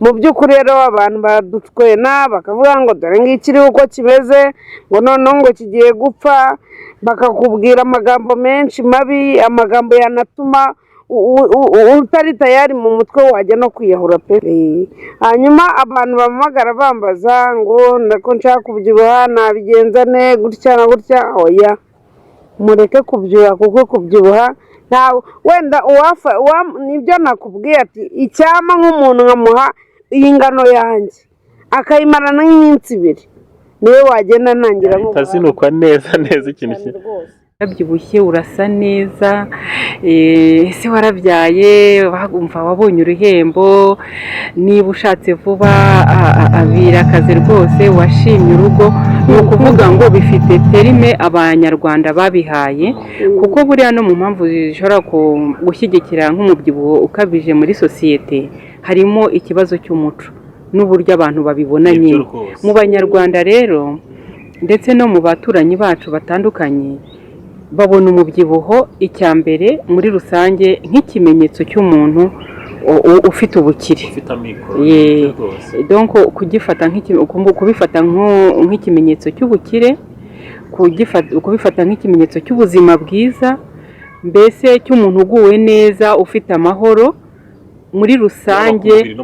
mu by'ukuri rero abantu badutwena bakavuga ngo dore ngikiri uko kimeze ngo noneho ngo kigiye gupfa, bakakubwira amagambo menshi mabi, amagambo yanatuma utari tayari mu mutwe wajya no kwiyahura pe. Hanyuma abantu bampamagara bambaza ngo ndako nshaka kubyibuha nabigenza ne gutya na gutya, oya mureke kubyibuha kuko kubyibuha wenda nibyo nakubwiye ati icyama nk'umuntu nkamuha iyi ngano yanjye akayimarana nk'iminsi 2 niwe wagenda ntangira nko tazinukwa neza ikintu Urabyibushye urasa neza, ese warabyaye wabonye uruhembo, niba ushatse vuba abirakaze rwose washimye urugo. Ni ukuvuga ngo bifite terime abanyarwanda babihaye, kuko buriya no mu mpamvu zishobora gushyigikira nk'umubyibuho ukabije muri sosiyete harimo ikibazo cy'umuco n'uburyo abantu babibona nyine. Mu banyarwanda rero ndetse no mu baturanyi bacu batandukanye babona umubyibuho icya mbere muri rusange nk'ikimenyetso cy'umuntu ufite ubukire. Donc kubifata nk'ikimenyetso cy'ubukire, kubifata nk'ikimenyetso cy'ubuzima bwiza, mbese cy'umuntu uguwe neza ufite amahoro muri rusange,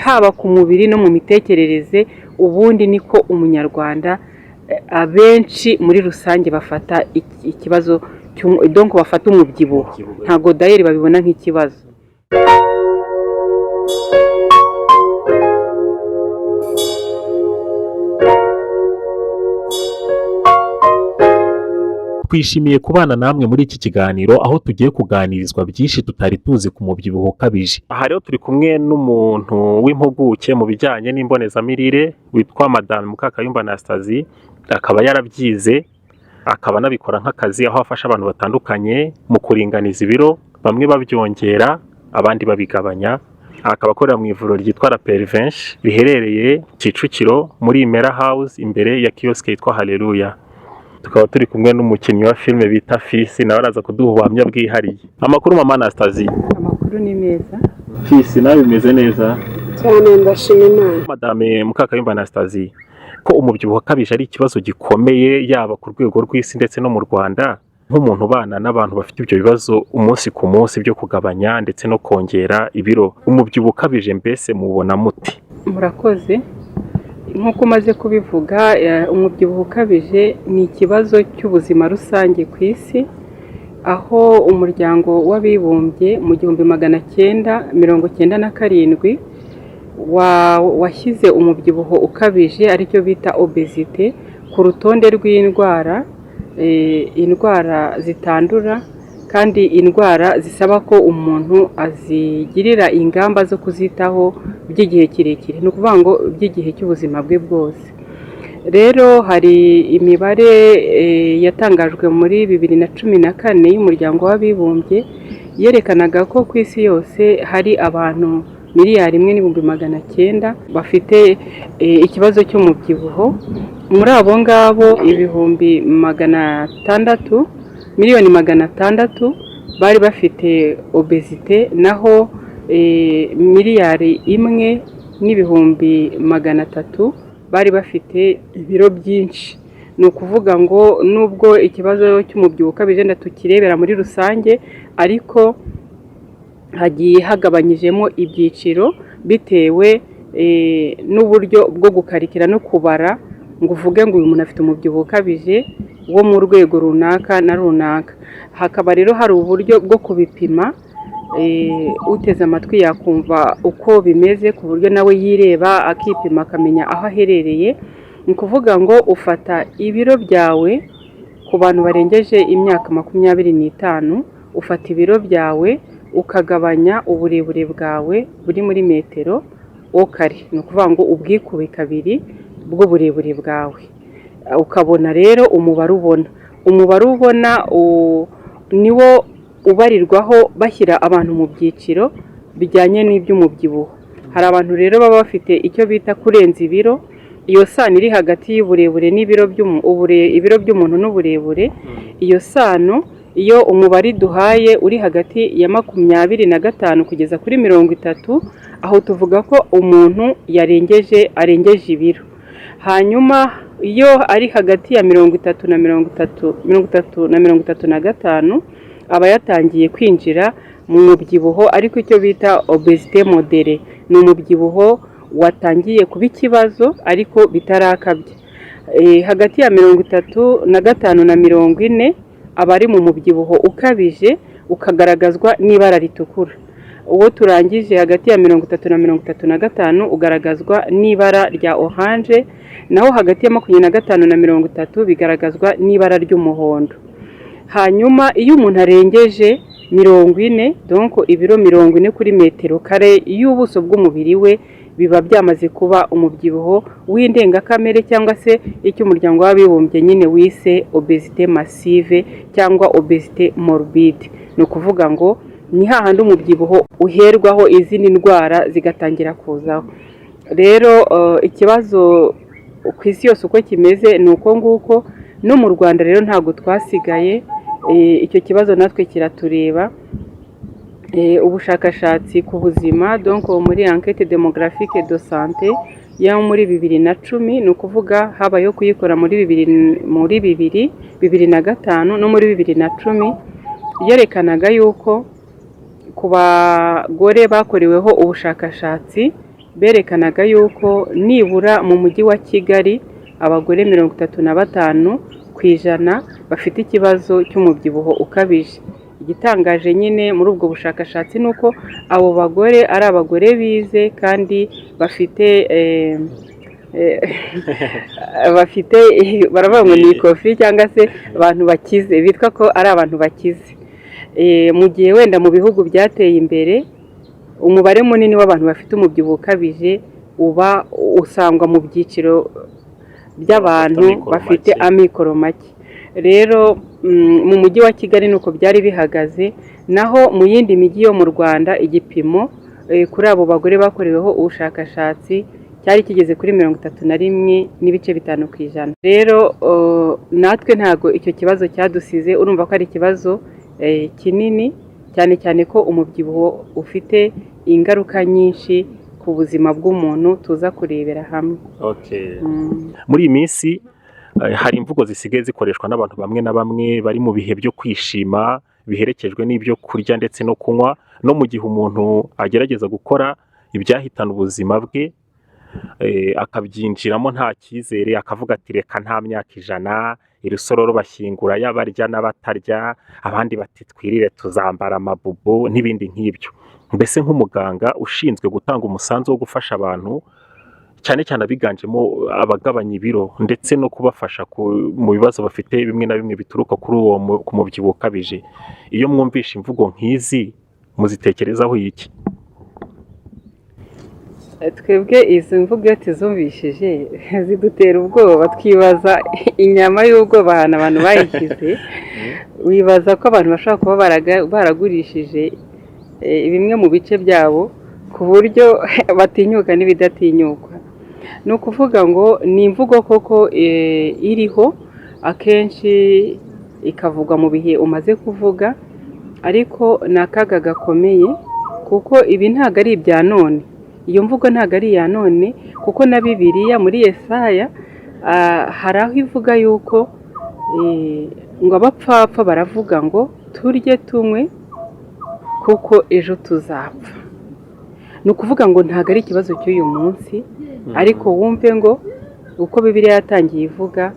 haba ku mubiri no mu mitekerereze. Ubundi niko umunyarwanda abenshi muri rusange bafata ikibazo donc bafata umubyibuho, ntabwo dayeri babibona nk'ikibazo. Twishimiye kubana namwe muri iki kiganiro aho tugiye kuganirizwa byinshi tutari tuzi ku mubyibuho ukabije. Aha rero turi kumwe n'umuntu w'impuguke mu bijyanye n'imbonezamirire witwa Madame Mukakayumba Anastasie, akaba yarabyize akaba anabikora nk'akazi, aho afasha abantu batandukanye mu kuringaniza ibiro, bamwe babyongera abandi babigabanya. Akaba akorera mu ivuriro ryitwa La Pervenche riherereye Kicukiro muri Imera House imbere ya kioske yitwa Haleluya. Tukaba turi kumwe n'umukinnyi wa filime bita Fisi, nawe araza kuduha ubuhamya bwihariye. Amakuru Mama Anastasie? Amakuru ni meza. Fisi nawe bimeze neza cyane, ndashima Imana. Madame Mukakayumba Anastasie, ko umubyibuho ukabije ari ikibazo gikomeye yaba ku rwego rw'isi ndetse no mu Rwanda, nk'umuntu ubana n'abantu bafite ibyo bibazo umunsi ku munsi byo kugabanya ndetse no kongera ibiro, umubyibuho ukabije mbese mubona muti? Murakoze. Nk'uko umaze kubivuga, umubyibuho ukabije ni ikibazo cy'ubuzima rusange ku isi, aho umuryango w'abibumbye mu 1997 washyize umubyibuho ukabije aricyo bita obesite ku rutonde rw'indwara, indwara zitandura kandi indwara zisaba ko umuntu azigirira ingamba zo kuzitaho by'igihe kirekire, ni ukuvuga ngo by'igihe cy'ubuzima bwe bwose. Rero hari imibare yatangajwe muri 2014 y'umuryango w'abibumbye yerekanaga ko ku isi yose hari abantu 1,900,000 bafite ikibazo cy'umubyibuho. Muri abo ngabo 600,000 bari bafite obesite, naho 1,300,000 bari bafite ibiro byinshi. Ni ukuvuga ngo nubwo ikibazo cy'umubyibuho ukabije tukirebera muri rusange, ariko hagiye hagabanyijemo ibyiciro bitewe n'uburyo bwo gukarikira no kubara ngo uvuge ngo uyu muntu afite umubyibuho ukabije wo mu rwego runaka na runaka. Hakaba rero hari uburyo bwo kubipima, uteze amatwi yakumva uko bimeze ku buryo nawe yireba akipima akamenya aho aherereye. Ni ukuvuga ngo ufata ibiro byawe ku bantu barengeje imyaka 25, ufata ibiro byawe ukagabanya uburebure bwawe buri muri metero kare, ni ukuvuga ngo ubwikube 2 bw'uburebure bwawe, ukabona rero umubare ubona niwo ubarirwaho bashyira abantu mu byiciro bijyanye n'iby'umubyibuho. Hari abantu rero baba bafite icyo bita kurenza ibiro, iyo sano iri hagati y'uburebure n'ibiro ibiro by'umuntu n'uburebure, iyo sano iyo umubare duhaye uri hagati ya 25 kugeza kuri 30, aho tuvuga ko umuntu arengeje ibiro. Hanyuma iyo ari hagati ya 30 na 35 aba yatangiye kwinjira mu mubyibuho, ariko icyo bita obesite modere, ni umubyibuho watangiye kuba ikibazo ariko bitarakabye. Hagati ya 35 na 40 aba ari mu mubyibuho ukabije, ukagaragazwa n'ibara ritukura. Uwo turangije hagati ya 30 na 35 ugaragazwa n'ibara rya oranje, naho hagati ya 25 na 30 bigaragazwa n'ibara ry'umuhondo. Hanyuma iyo umuntu arengeje 40, donc ibiro 40 kuri metero kare y'ubuso bw'umubiri we, biba byamaze kuba umubyibuho w'indengakamere, cyangwa se icyo umuryango w'abibumbye nyine wise obesite massive cyangwa obesite morbide. Ni ukuvuga ngo ni hahandi umubyibuho uherwaho izindi ndwara zigatangira kuzaho. Rero ikibazo ku isi yose uko kimeze ni uko nguko, no mu Rwanda rero ntabwo twasigaye, icyo kibazo natwe kiratureba. Ubushakashatsi ku buzima, donc muri enquête démographique de santé yo muri 2010, ni ukuvuga habayeho kuyikora muri 2005 no muri 2010, yerekanaga yuko ku bagore bakoreweho ubushakashatsi berekanaga yuko nibura mu mujyi wa Kigali abagore 35% bafite ikibazo cy'umubyibuho ukabije. Igitangaje nyine muri ubwo bushakashatsi ni uko abo bagore ari abagore bize kandi bafite baravuga ngo ni ikofi, cyangwa se abantu bakize, bitwa ko ari abantu bakize. Mu gihe wenda mu bihugu byateye imbere umubare munini w'abantu bafite umubyibuho ukabije uba usangwa mu byiciro by'abantu bafite amikoro make. Rero mu mujyi wa Kigali nuko byari bihagaze, naho mu yindi mijyi yo mu Rwanda igipimo kuri abo bagore bakoreweho ubushakashatsi cyari kigeze kuri 31.5%. Rero natwe ntago icyo kibazo cyadusize, urumva ko ari ikibazo kinini, cyane cyane ko umubyibuho ufite ingaruka nyinshi ku buzima bw'umuntu tuza kurebera hamwe. Muri iyi minsi hari imvugo zisigaye zikoreshwa n'abantu bamwe na bamwe bari mu bihe byo kwishima biherekejwe n'ibyo kurya ndetse no kunywa, no mu gihe umuntu agerageza gukora ibyahitana ubuzima bwe akabyinjiramo nta cyizere, akavuga ati reka nta myaka 100 irusororo bashyingura y'abarya n'abatarya, abandi bati twirire tuzambara amabubu n'ibindi nk'ibyo. Mbese nk'umuganga ushinzwe gutanga umusanzu wo gufasha abantu, cyane cyane abiganjemo abagabanya ibiro ndetse no kubafasha mu bibazo bafite bimwe na bimwe bituruka kuri uwo ku mubyibuho ukabije, iyo mwumvisha imvugo nk'izi muzitekerezaho iki? Twebwe izi mvugo iyo tuzumvishije zidutera ubwoba, twibaza inyama y'ubwoba abantu bayishyize. Wibaza ko abantu bashobora kuba baragurishije bimwe mu bice byabo ku buryo batinyuka n'ibidatinyuka. Ni ukuvuga ngo ni imvugo koko iriho akenshi ikavugwa mu bihe umaze kuvuga, ariko ni akaga gakomeye kuko ibi ntabwo ari ibya none. Iyo mvugo ntabwo ari iya none, kuko na Bibiliya muri Yesaya hari aho ivuga yuko ngo abapfapfa baravuga ngo turye tunywe kuko ejo tuzapfa. Ni ukuvuga ngo ntabwo ari ikibazo cy'uyu munsi, ariko wumve ngo uko Bibiliya yatangiye ivuga,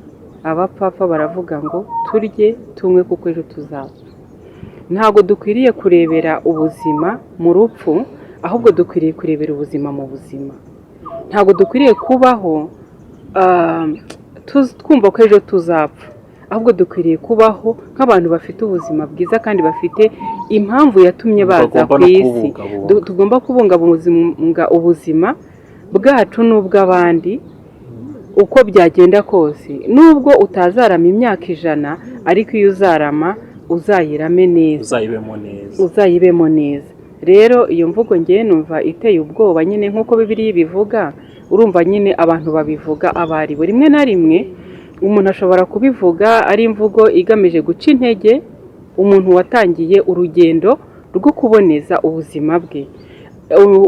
abapfapfa baravuga ngo turye tunywe kuko ejo tuzapfa. Ntabwo dukwiriye kurebera ubuzima mu rupfu, ahubwo dukwiriye kurebera ubuzima mu buzima. Ntabwo dukwiriye kubaho twumva ko ejo tuzapfa, ahubwo dukwiriye kubaho nk'abantu bafite ubuzima bwiza kandi bafite impamvu yatumye baza ku isi. Tugomba kubungabunga ubuzima bwacu n'ubw'abandi uko byagenda kose, nubwo utazarama imyaka 100, ariko iyo uzarama uzayirame neza, uzayibemo neza. Rero iyo mvugo ngiye numva iteye ubwoba nyine, nk'uko Bibiliya bivuga. Urumva nyine abantu babivuga abaribo, rimwe na rimwe umuntu ashobora kubivuga ari imvugo igamije guca intege umuntu watangiye urugendo rwo kuboneza ubuzima bwe.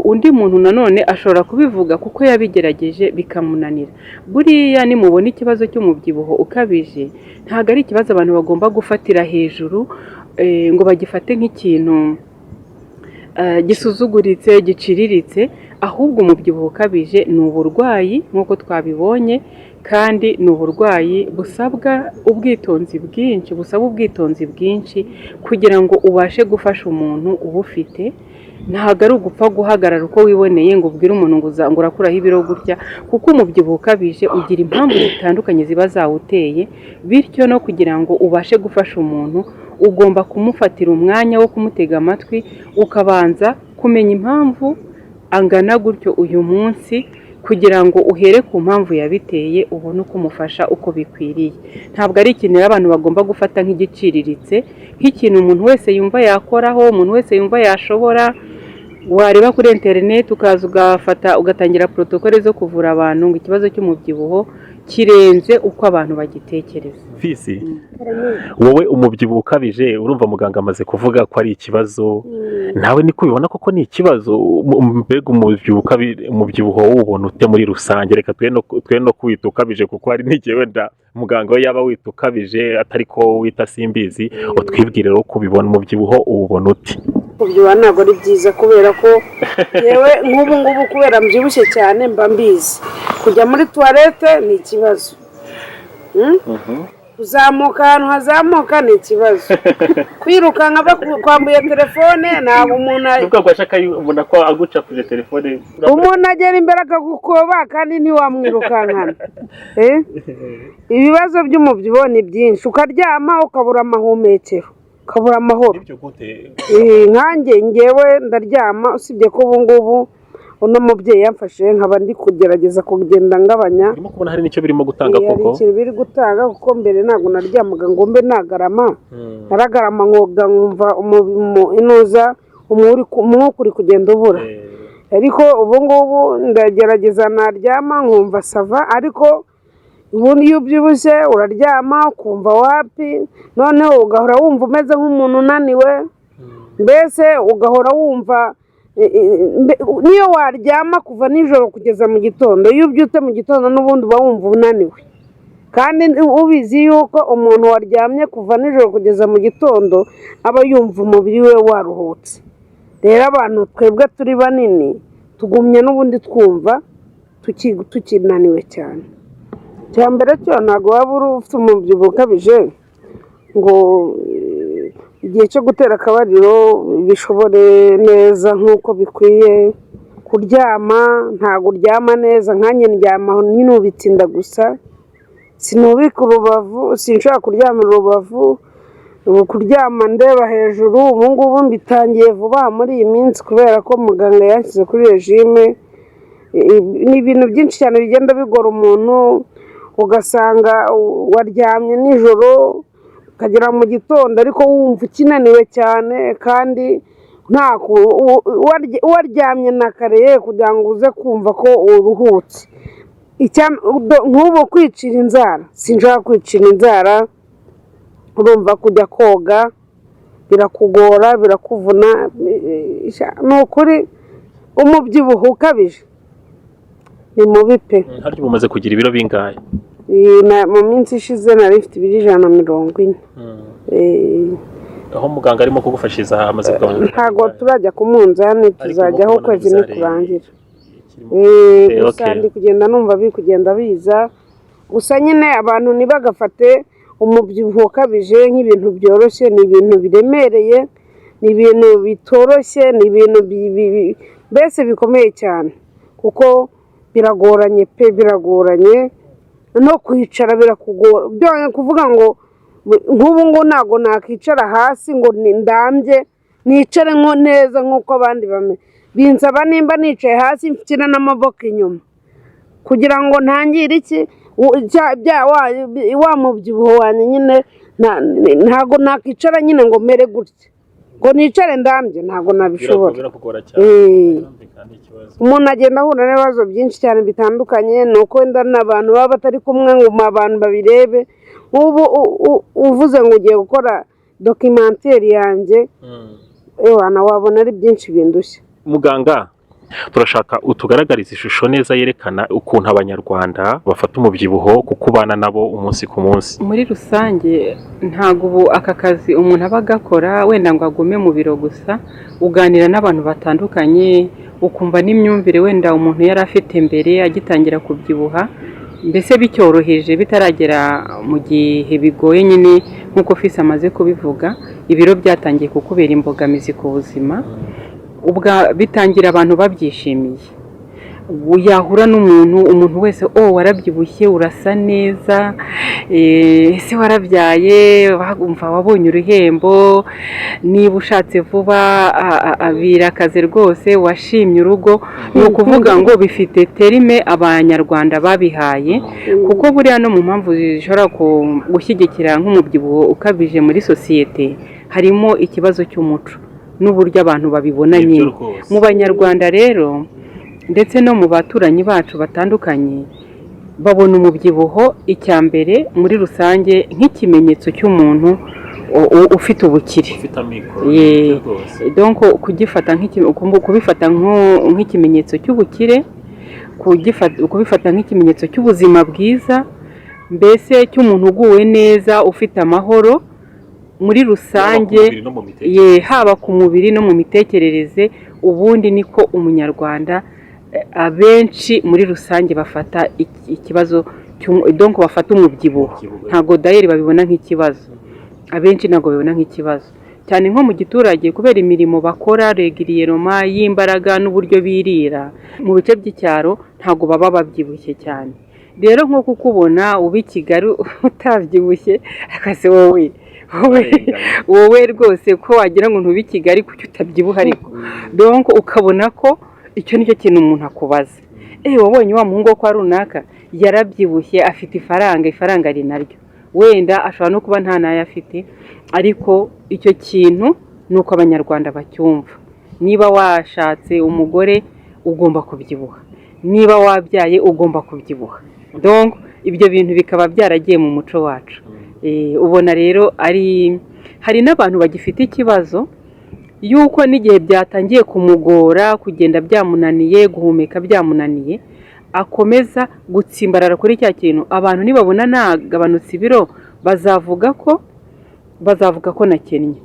Undi muntu nanone ashobora kubivuga kuko yabigerageje bikamunanira. Buriya nimubona ikibazo cy'umubyibuho ukabije, ntabwo ari ikibazo abantu bagomba gufatira hejuru ngo bagifate nk'ikintu gisuzuguritse, giciriritse, ahubwo umubyibuho ukabije ni uburwayi nk'uko twabibonye, kandi ni uburwayi busaba ubwitonzi bwinshi kugira ngo ubashe gufasha umuntu ubufite. Ntabwo ari ugupfa guhagarara uko wiboneye ngo ubwire umuntu ngo urakuraho ibiro gutya, kuko umubyibuho ukabije ugira impamvu zitandukanye ziba zawuteye, bityo no kugira ngo ubashe gufasha umuntu ugomba kumufatira umwanya wo kumutega amatwi, ukabanza kumenya impamvu angana gutyo uyu munsi, kugira ngo uhere ku mpamvu yabiteye ubone uko umufasha uko bikwiriye. Ntabwo ari ikintu abantu bagomba gufata nk'igiciriritse, nk'ikintu umuntu wese yumva yakoraho, umuntu wese yumva yashobora. Wareba kuri interineti ukaza ugatangira protokole zo kuvura abantu ngo ikibazo cy'umubyibuho kirenze uko abantu bagitekereza. Visi, wowe umubyibuho ukabije urumva muganga amaze kuvuga ko ari ikibazo, nawe niko ubibona koko ni ikibazo? Mbega umubyibuho wubona ute muri rusange? Reka twe no kwita ukabije, kuko hari n'igihe wenda muganga we yaba wita ukabije atari ko wita simbizi. Utwibwire rero uko ubibona umubyibuho uwubona ute? Kubyibuha ntabwo ari byiza, kubera ko yewe nk'ubu ngubu kubera mbyibushye cyane mba mbizi kujya muri tuwarete ni ikibazo, kuzamuka ahantu hazamuka ni ikibazo, kwirukanka bakwambuye telefone ntabwo umuntu ubona ko agucapuje telefone, umuntu agera imbere akagukoba kandi ntiwamwirukankana. Ibibazo by'umubyibuho ni byinshi, ukaryama ukabura amahumekero, ukabura amahoro. Nkanjye ngewe ndaryama, usibye ko ubu ngubu uno mubyeyi yamfashe nkaba ndi kugerageza kugenda ngabanya. Urimo kubona hari n'icyo birimo gutanga koko? Hari ikintu biri gutanga, kuko mbere ntabwo naryamaga ngo mbe nagarama, naragarama nkoga nkumva inuza umwuka uri kugenda ubura. Ariko ubu ngubu ndagerageza naryama nkumva sava, ariko ubundi iyo ubyibushye uraryama ukumva wapi, noneho ugahora wumva umeze nk'umuntu unaniwe, mbese ugahora wumva niyo waryama kuva nijoro kugeza mu gitondo, iyo ubyutse mu gitondo n'ubundi uba wumva unaniwe, kandi ubizi yuko umuntu waryamye kuva nijoro kugeza mu gitondo aba yumva umubiri we waruhutse. Rero abantu twebwe turi banini tugumye n'ubundi twumva tukinaniwe cyane. Cya mbere cyo ntabwo waba ufite umubyibuho ukabije ngo igihe cyo gutera akabariro bishobore neza nk'uko bikwiye. Kuryama ntabwo uryama neza, nkanjye ndyama ninubitse inda gusa, sinubika urubavu, sinshobora kuryamira urubavu, kuryama ndeba hejuru. Ubu ngubu mbitangiye vuba muri iyi minsi kubera ko muganga yanshyize kuri regime. Ni ibintu byinshi cyane bigenda bigora umuntu, ugasanga waryamye nijoro ukagera mu gitondo ariko wumva ukinaniwe cyane, kandi waryamye na kare kugira ngo uze kumva ko uruhutse. Nk'ubu kwicira inzara, sinshaka kwicira inzara, urumva kujya koga birakugora, birakuvuna. Ni ukuri umubyibuho ukabije ni mubi pe. Harya umaze kugira ibiro bingahe? Mu minsi ishize nari mfite ibiro 140. Aho muganga arimo kugufashiriza amaze kugabanya? Ntabwo turajya ku munzani, tuzajyaho ukwezi nikurangira. Gusa ndi kugenda numva kugenda biza, gusa nyine abantu ntibagafate umubyibuho ukabije nk'ibintu byoroshye. Ni ibintu biremereye, ni ibintu bitoroshye, ni ibintu mbese bikomeye cyane, kuko biragoranye pe, biragoranye no kwicara birakugora. Byonyine kuvuga ngo nk'ubu ngo ntabwo nakicara hasi ngo ndambye nicare nko neza nk'uko abandi binsaba nimba nicaye hasi mfite n'amaboko inyuma kugira ngo ntangire iki wa mubyibuho wanjye nyine. Ntabwo nakicara nyine ngo mere gutya ngo nicare ndambye, ntabwo nabishobora. Umuntu agenda ahura n'ibibazo byinshi cyane bitandukanye, ni uko wenda n'abantu baba batari kumwe ngo abantu babirebe. Ubu uvuze ngo ugiye gukora dokimenteri yanjye ewana wabona ari byinshi bindushya. Muganga, turashaka utugaragariza ishusho neza yerekana ukuntu abanyarwanda bafata umubyibuho kuko ubana nabo umunsi ku munsi. Muri rusange ntabwo ubu aka kazi umuntu aba agakora wenda ngo agume mu biro gusa, uganira n'abantu batandukanye, ukumva n'imyumvire wenda umuntu yari afite mbere agitangira kubyibuha, mbese bicyoroheje bitaragera mu gihe bigoye nyine nk'uko Fils amaze kubivuga, ibiro byatangiye kukubera imbogamizi ku buzima, bitangira abantu babyishimiye. Yahura umuntu wese warabyibushye urasa neza, ese warabyaye, wumva wabonye uruhembo, niba ushatse vuba birakaze rwose, washimye urugo. Ni ukuvuga ngo bifite terime abanyarwanda babihaye, kuko buriya no mu mpamvu zishobora gushyigikira nk'umubyibuho ukabije muri sosiyete harimo ikibazo cy'umuco n'uburyo abantu babibona nyine. Mu banyarwanda rero ndetse no mu baturanyi bacu batandukanye babona umubyibuho icya mbere muri rusange nk'ikimenyetso cy'umuntu ufite ubukire. Donc kubifata nk'ikimenyetso cy'ubukire, kubifata nk'ikimenyetso cy'ubuzima bwiza, mbese cy'umuntu uguwe neza ufite amahoro muri rusange, haba ku mubiri no mu mitekerereze. Ubundi niko umunyarwanda abenshi muri rusange bafata ikibazo, donc bafata umubyibuho. Ntabwo dayeri babibona nk'ikibazo, abenshi ntabwo babibona nk'ikibazo, cyane nko mu giturage kubera imirimo bakora regiriyeroma y'imbaraga n'uburyo birira. Mu bice by'icyaro ntabwo baba babyibushye cyane. Rero nko kukubona uba i Kigali utabyibushye, akase wowe rwose ko wagira ngo ntube i Kigali kuki utabyibuha, ariko donc ukabona ko icyo nicyo kintu umuntu akubaza. Wabonye wa muhungu wo kwa runaka yarabyibushye, afite ifaranga ari naryo, wenda ashobora no kuba nta nayo afite, ariko icyo kintu ni uko abanyarwanda bacyumva. Niba washatse umugore ugomba kubyibuha, niba wabyaye ugomba kubyibuha. Donc ibyo bintu bikaba byaragiye mu muco wacu. Ubona rero hari n'abantu bagifite ikibazo yuko n'igihe byatangiye kumugora, kugenda byamunaniye, guhumeka byamunaniye, akomeza gutsimbarara kuri cya kintu. Abantu nibabona nagabanutse ibiro bazavuga ko nakennye,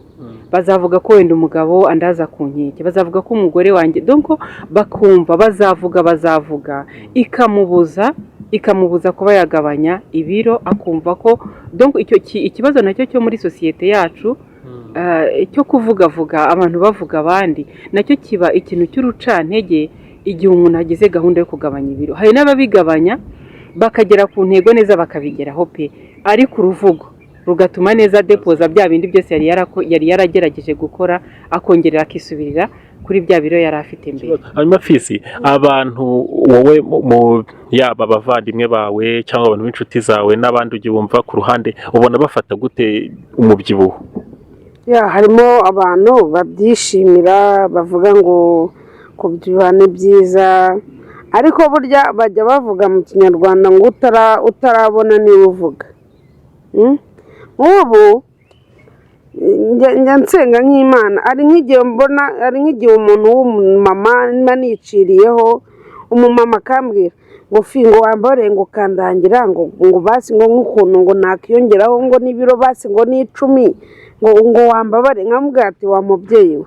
bazavuga ko wenda umugabo andaza ku nkeke, bazavuga ko umugore wanjye, donc bakumva bazavuga ikamubuza kuba yagabanya ibiro, akumva ko donc ikibazo nacyo cyo muri sosiyete yacu cyo kuvugavuga, abantu bavuga abandi, nacyo kiba ikintu cy'urucantege igihe umuntu agize gahunda yo kugabanya ibiro. Hari n'ababigabanya bakagera ku ntego neza bakabigeraho pe, ariko uruvugo rugatuma neza depoza bya bindi byose yari yaragerageje gukora, akongerera akisubirira kuri bya biro yari afite mbere. Hanyuma Fils, abantu wowe yaba abavandimwe bawe cyangwa abantu b'inshuti zawe n'abandi ugiye wumva ku ruhande, ubona bafata gute umubyibuho? Harimo abantu babyishimira, bavuga ngo kubyibuha ni byiza, ariko burya bajya bavuga mu kinyarwanda ngo utarabona niwe uvuga. Ubu njya nsenga nk'Imana, ari nk'igihe umuntu w'umumama niciriyeho, umumama akambwira ngo ngo wambare ngo kandangira ngo basi ngo nk'ukuntu ngo nakiyongeraho ngo n'ibiro basi ngo ni 10 ngo wambabare. Nkamubwira ati wa mubyeyi we,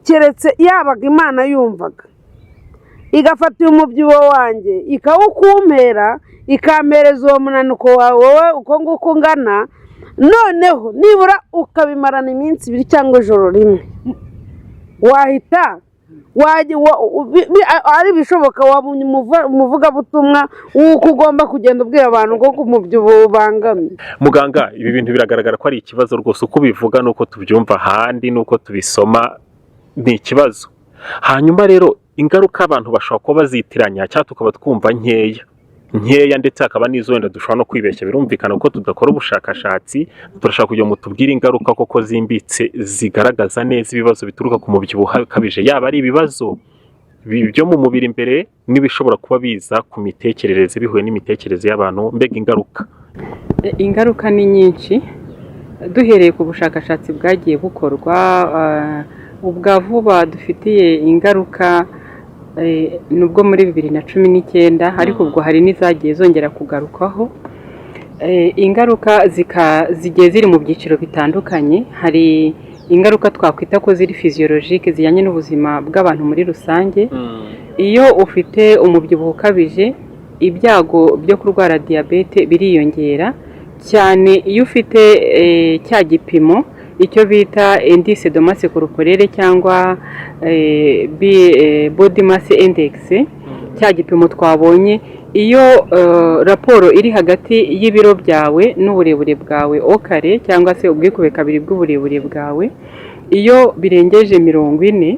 keretse yabaga Imana yumvaga igafata umubyibuho wanjye ikawukumpera, ikampereza uwo munaniko wawe uko nguko ungana, noneho nibura ukabimarana iminsi 2 cyangwa ijoro rimwe, wahita ari bishoboka umuvugabutumwa w'uko ugomba kugenda ubwira abantu ko umubyibuho ubangamye. Muganga, ibi bintu biragaragara ko ari ikibazo rwose, uko bivuga nuko tubyumva ahandi nuko tubisoma ni ikibazo. Hanyuma rero ingaruka abantu bashobora kuba bazitiranya cyangwa tukaba twumva nkeya ndetse hakaba n'izo wenda dushobora no kwibeshya. Birumvikana ko tudakora ubushakashatsi, turashaka kugira ngo tubwire ingaruka koko zimbitse zigaragaza neza ibibazo bituruka ku mubyibuho ukabije, yaba ari ibibazo byo mu mubiri imbere n'ibishobora kuba biza ku mitekerereze bihuye n'imitekerereze y'abantu. Mbega ingaruka ni nyinshi, duhereye ku bushakashatsi bwagiye bukorwa, ubwa vuba dufitiye ingaruka nubwo muri 2019, ariko ubwo hari n'izagiye zongera kugarukwaho. Ingaruka zigiye ziri mu byiciro bitandukanye. Hari ingaruka twakwita ko ziri physiologique zijyanye n'ubuzima bw'abantu muri rusange. Iyo ufite umubyibuho ukabije, ibyago byo kurwara diyabete biriyongera cyane. Iyo ufite cya gipimo icyo bita indice de masse corporelle cyangwa body mass index, cya gipimo twabonye, iyo raporo iri hagati y'ibiro byawe n'uburebure bwawe okare cyangwa se ubwikube kabiri bw'uburebure bwawe, iyo birengeje 40,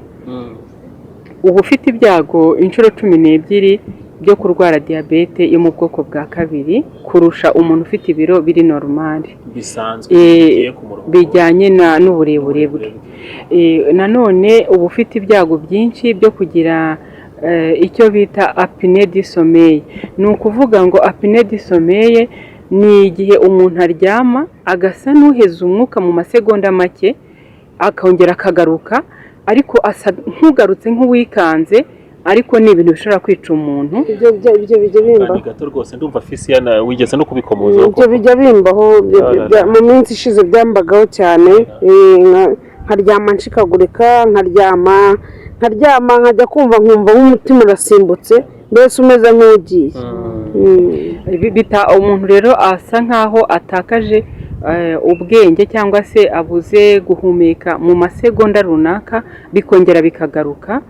uba ufite ibyago inshuro 12 byo kurwara diyabete yo mu bwoko bwa kabiri kurusha umuntu ufite ibiro biri normal bisanzwe bijyanye n'uburebure bwe. Nanone uba ufite ibyago byinshi byo kugira icyo bita apnée du sommeil. Ni ukuvuga ngo apnée du sommeil ni igihe umuntu aryama agasa n'uheza umwuka mu masegonda make akongera akagaruka, ariko asa nk'ugarutse nk'uwikanze, ariko ni ibintu bishobora kwica umuntu. ibyo bijya bimbaho gato rwose. Ndumva Fisiyana wigeze no kubikomoza. ibyo bijya bimbaho mu minsi ishize, byambagaho cyane. Nkaryama nshikagurika, nkaryama nkajya kumva nkumva nk'umutima urasimbutse, mbese umeze nk'ugiye. Bita umuntu rero asa nkaho atakaje ubwenge cyangwa se abuze guhumeka mu masegonda runaka, bikongera bikagaruka.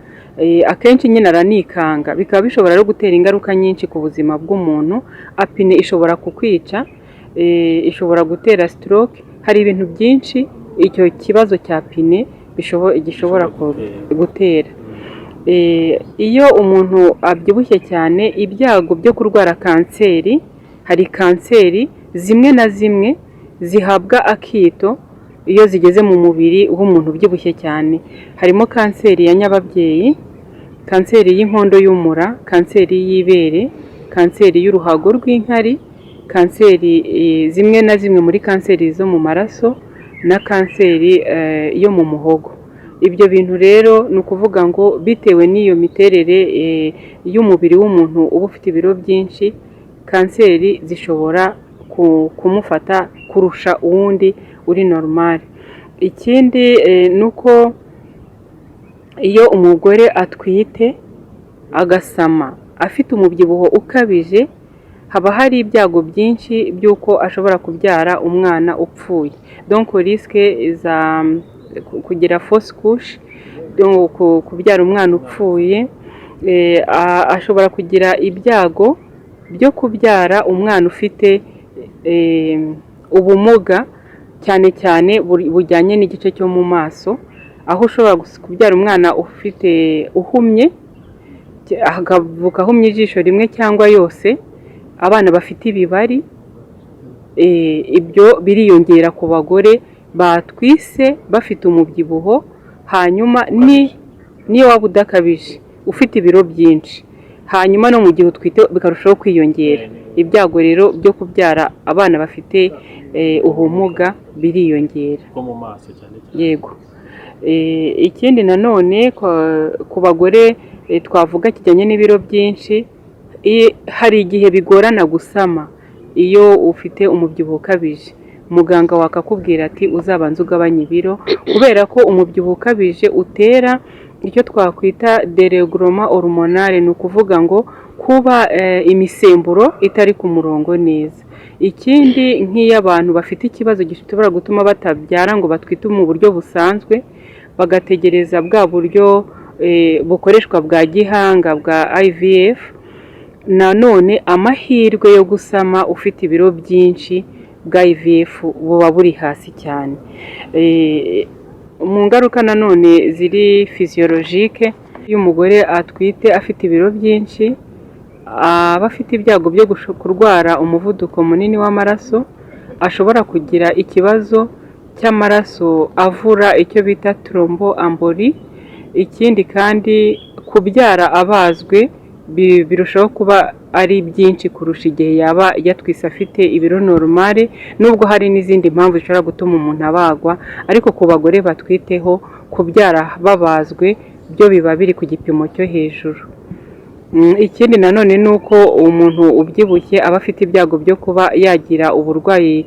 Akenshi nyine aranikanga, bikaba bishobora no gutera ingaruka nyinshi ku buzima bw'umuntu. Apine ishobora kukwica, ishobora gutera stroke. Hari ibintu byinshi icyo kibazo cya pine gishobora gutera. Iyo umuntu abyibushye cyane, ibyago byo kurwara kanseri, hari kanseri zimwe na zimwe zihabwa akito iyo zigeze mu mubiri w'umuntu ubyibushye cyane. Harimo kanseri ya nyababyeyi, kanseri y'inkondo y'umura, kanseri y'ibere, kanseri y'uruhago rw'inkari, kanseri zimwe na zimwe muri kanseri zo mu maraso, na kanseri yo mu muhogo. Ibyo bintu rero ni ukuvuga ngo bitewe n'iyo miterere y'umubiri w'umuntu uba ufite ibiro byinshi, kanseri zishobora kumufata kurusha uwundi uri normal. Ikindi ni uko iyo umugore atwite agasama afite umubyibuho ukabije, haba hari ibyago byinshi by'uko ashobora kubyara umwana upfuye. Donc risque za kugira fausse couche, kubyara umwana upfuye. Ashobora kugira ibyago byo kubyara umwana ufite ubumuga cyane cyane bujyanye n'igice cyo mu maso, aho ushobora kubyara umwana ufite uhumye, akavuka ahumye ijisho rimwe cyangwa yose. Abana bafite ibibari, ibyo biriyongera ku bagore batwise bafite umubyibuho. Hanyuma niyo waba udakabije ufite ibiro byinshi, hanyuma no mu gihe utwite bikarushaho kwiyongera. Ibyago rero byo kubyara abana bafite ubumuga biriyongera mu maso cyane. Yego. Ikindi nanone ku bagore twavuga kijyanye n'ibiro byinshi, hari igihe bigorana gusama iyo ufite umubyibuho ukabije. Muganga wakakubwira ati uzabanza ugabanya ibiro, kubera ko umubyibuho ukabije utera icyo twakwita dérèglement hormonal. Ni ukuvuga ngo kuba imisemburo itari ku murongo neza. Ikindi nk'iyo abantu bafite ikibazo gishobora gutuma batabyara ngo batwite mu buryo busanzwe, bagategereza bwa buryo bukoreshwa bwa gihanga bwa IVF, nanone amahirwe yo gusama ufite ibiro byinshi bwa IVF buba buri hasi cyane. Mu ngaruka nanone ziri physiologique, iyo umugore atwite afite ibiro byinshi, aba afite ibyago byo kurwara umuvuduko munini w'amaraso, ashobora kugira ikibazo cy'amaraso avura icyo bita thromboembolie. Ikindi kandi kubyara abazwe birushaho kuba ari byinshi kurusha igihe yaba yatwise afite ibiro normale, nubwo hari n'izindi mpamvu zishobora gutuma umuntu abagwa, ariko ku bagore batwiteho kubyara babazwe byo biba biri ku gipimo cyo hejuru. Ikindi nanone ni uko umuntu ubyibushye aba afite ibyago byo kuba yagira uburwayi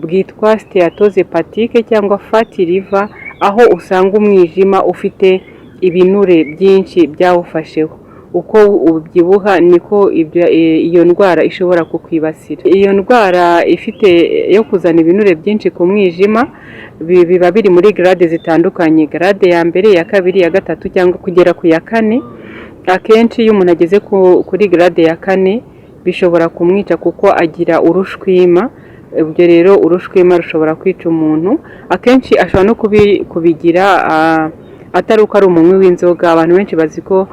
bwitwa steatose hepatike cyangwa fatty liver, aho usanga umwijima ufite ibinure byinshi byawufasheho. Uko ubyibuha niko iyo ndwara ishobora kukwibasira. Iyo ndwara ifite yo kuzana ibinure byinshi ku mwijima biba biri muri grade zitandukanye, grade ya mbere, ya kabiri, ya gatatu cyangwa kugera ku ya kane. Akenshi iyo umuntu ageze kuri grade ya kane bishobora kumwica kuko agira urushwima. Ibyo rero urushwima rushobora kwica umuntu. Akenshi ashobora no kubigira atari uko ari umunywi w'inzoga. Abantu benshi bazi ko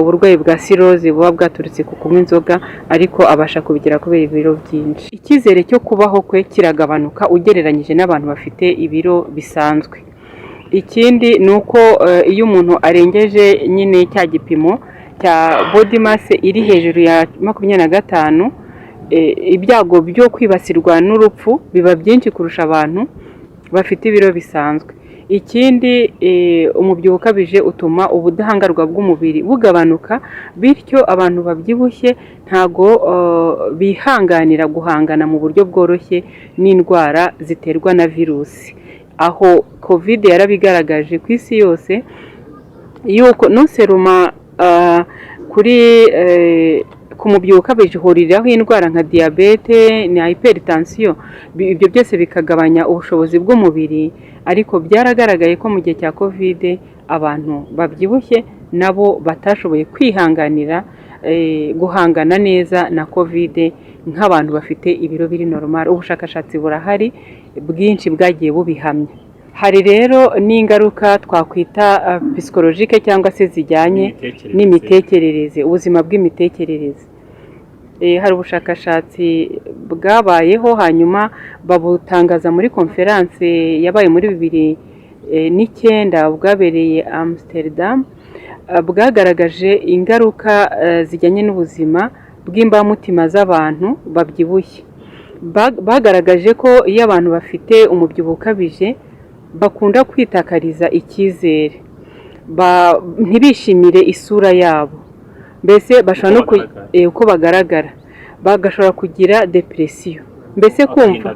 uburwayi bwa cirrhose buba bwaturutse ku kunywa inzoga, ariko abasha kubigira kubera ibiro byinshi. Icyizere cyo kubaho kwe kiragabanuka ugereranyije n'abantu bafite ibiro bisanzwe. Ikindi ni uko iyo umuntu arengeje nyine cya gipimo cya body mass iri hejuru ya 25, ibyago byo kwibasirwa n'urupfu biba byinshi kurusha abantu bafite ibiro bisanzwe. Ikindi umubyibuho ukabije utuma ubudahangarwa bw'umubiri bugabanuka, bityo abantu babyibushye ntago bihanganira guhangana mu buryo bworoshye n'indwara ziterwa na virusi. Aho covid yarabigaragaje ku isi yose yuko nuseruma kuri ku mubyibuho ukabije uhuriraho indwara nka diyabete na hypertension, ibyo byose bikagabanya ubushobozi bw'umubiri. Ariko byaragaragaye ko mu gihe cya covid abantu babyibushye nabo batashoboye kwihanganira guhangana neza na covid nk'abantu bafite ibiro biri normal. Ubushakashatsi burahari bwinshi bwagiye bubihamya. Hari rero n'ingaruka twakwita psychologique cyangwa se zijyanye n'imitekerereze, ubuzima bw'imitekerereze. Hari ubushakashatsi bwabayeho hanyuma babutangaza muri conference yabaye muri 2009 bwabereye Amsterdam, bwagaragaje ingaruka zijyanye n'ubuzima bw'imbamutima z'abantu babyibushye. Bagaragaje ko iyo abantu bafite umubyibuho ukabije bakunda kwitakariza icyizere, ntibishimire isura yabo, mbese bashobora no uko bagaragara, bagashobora kugira depression, mbese kumva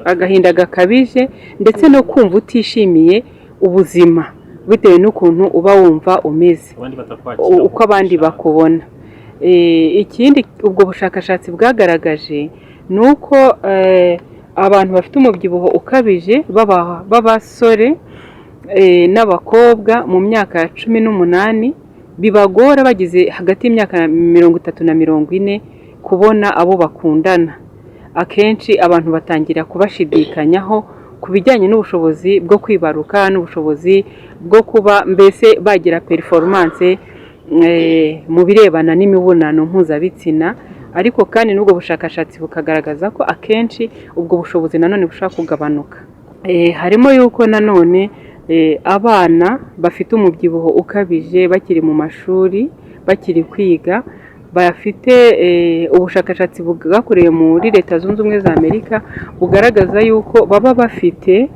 agahinda gakabije, ndetse no kumva utishimiye ubuzima bitewe n'ukuntu uba wumva umeze, uko abandi bakubona. Ikindi ubwo bushakashatsi bwagaragaje ni uko abantu bafite umubyibuho ukabije b'abasore n'abakobwa mu myaka ya 18 bibagora bageze hagati y'imyaka 30 na 40 kubona abo bakundana. Akenshi abantu batangira kubashidikanyaho ku bijyanye n'ubushobozi bwo kwibaruka n'ubushobozi bwo kuba mbese bagira performance mu birebana n'imibonano mpuzabitsina. Ariko kandi n'ubwo bushakashatsi bukagaragaza ko akenshi ubwo bushobozi nanone bushobora kugabanuka. Harimo yuko nanone abana bafite umubyibuho ukabije bakiri mu mashuri, bakiri kwiga, bafite ubushakashatsi bwakorewe muri Leta Zunze Ubumwe za Amerika bugaragaza yuko baba bafite